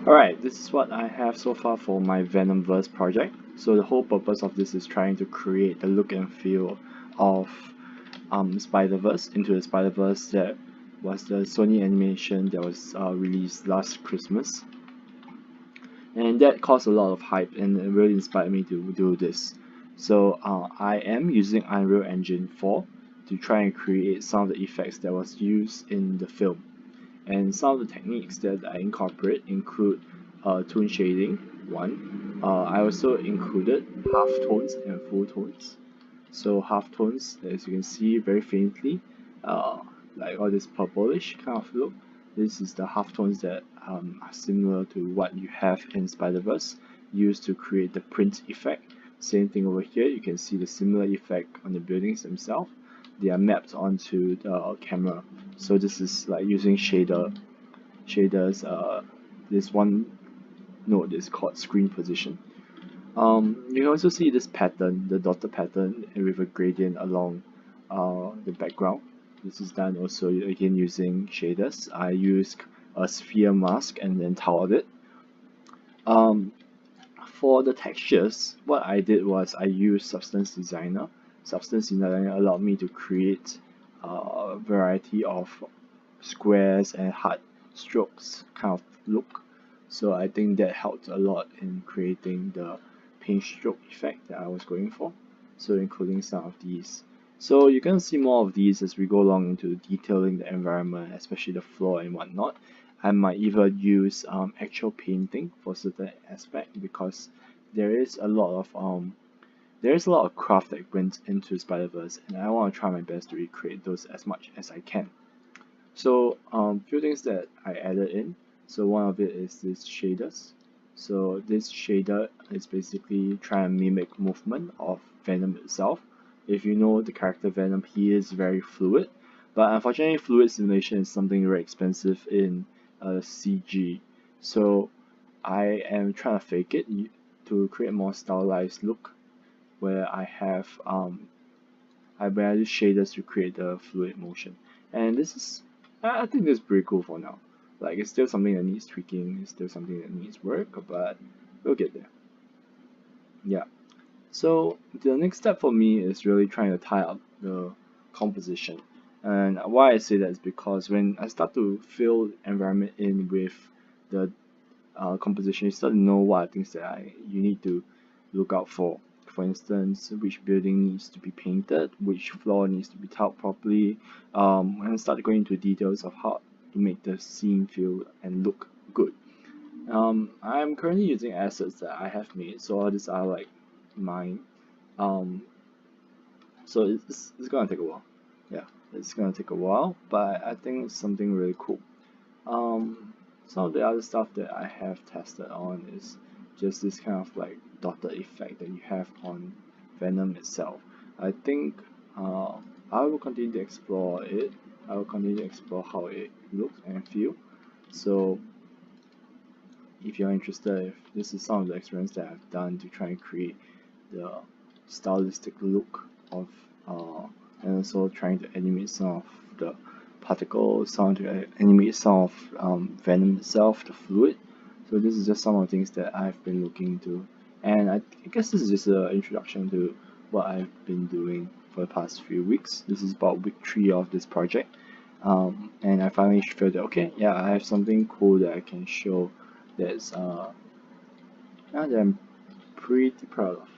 Alright, this is what I have so far for my venomverse project. So the whole purpose of this is trying to create the look and feel of Spiderverse into the Spiderverse that was the Sony animation that was released last Christmas. And that caused a lot of hype and it really inspired me to do this. So I am using Unreal Engine 4 to try and create some of the effects that was used in the film. And some of the techniques that I incorporate include tone shading, one. I also included half tones and full tones. So half tones, as you can see very faintly, like all this purplish kind of look. This is the half tones that are similar to what you have in Spiderverse, used to create the print effect. Same thing over here, you can see the similar effect on the buildings themselves. They are mapped onto the camera. So this is like using shaders. This one node is called screen position. You can also see this pattern, the dotted pattern with a gradient along the background. This is done also again using shaders. I used a sphere mask and then tiled it. For the textures, what I did was I used Substance Designer. Substance Designer allowed me to create a variety of squares and hard strokes kind of look. So I think that helped a lot in creating the paint stroke effect that I was going for. So including some of these. So you're going to see more of these as we go along into detailing the environment, especially the floor and whatnot. I might even use actual painting for certain aspect because there is a lot of craft that went into Spiderverse, and I want to try my best to recreate those as much as I can. So few things that I added in. So one of it is this shaders. So this shader is basically trying to mimic movement of Venom itself. If you know the character Venom, he is very fluid, but unfortunately fluid simulation is something very expensive in CG. So I am trying to fake it to create a more stylized look where I have I use shaders to create the fluid motion. And this is I think this is pretty cool for now. Like it's still something that needs tweaking, it's still something that needs work, but we'll get there. Yeah. So the next step for me is really trying to tie up the composition. And why I say that is because when I start to fill environment in with the composition, you start to know what are things that you need to look out for. For instance, which building needs to be painted, which floor needs to be tiled properly, and start going into details of how to make the scene feel and look good. I'm currently using assets that I have made, so all these are like mine. Um, so it's gonna take a while. Yeah, it's gonna take a while, but I think it's something really cool. Some of the other stuff that I have tested on is just this kind of like dotted effect that you have on Venom itself. I think I will continue to explore it. I will continue to explore how it looks and feel. So if you're interested, if this is some of the experiments that I've done to try and create the stylistic look of and also trying to animate some of the particles, some to animate some of Venom itself, the fluid. So this is just some of the things that I've been looking into, and I guess this is just an introduction to what I've been doing for the past few weeks. This is about week 3 of this project, and I finally feel that okay, yeah, I have something cool that I can show that's that I'm pretty proud of.